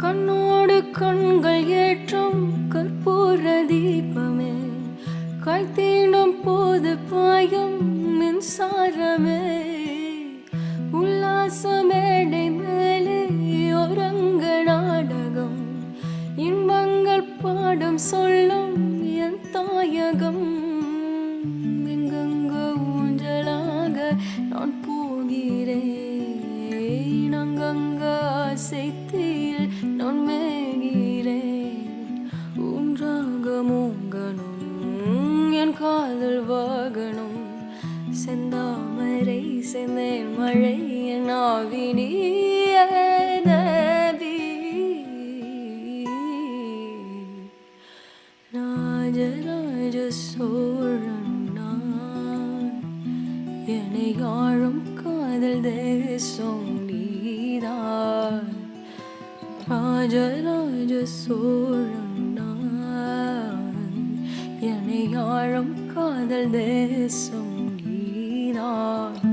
கண்ணோடு கண்கள் ஏற்றும் கற்பூர தீபமே, கை தீண்டும் போது பாயும் மின்சாரமே, உல்லாச மேடை மேலே ஒரங்க நாடகம், இன்பங்கள் பாடம் சொல்லும் என் தாயகம். எங்கெங்க ஊஞ்சலாக நான் போகிறேன், அங்கங்க ஆசைத்தில் நான் மேகிறேன். ஊன்றாக மூங்கனும் என் காதல் வாகனம், செந்தாமரை செந்தேன் மழை என் ஆவி நீயே நபி. ராஜராஜ சோழன் நான், என்னை ஆளும் காதல் தேசம் நீதான். ராஜராஜ சோழன் நான், என்னை ஆளும் காதல் தேசம் நீதான்.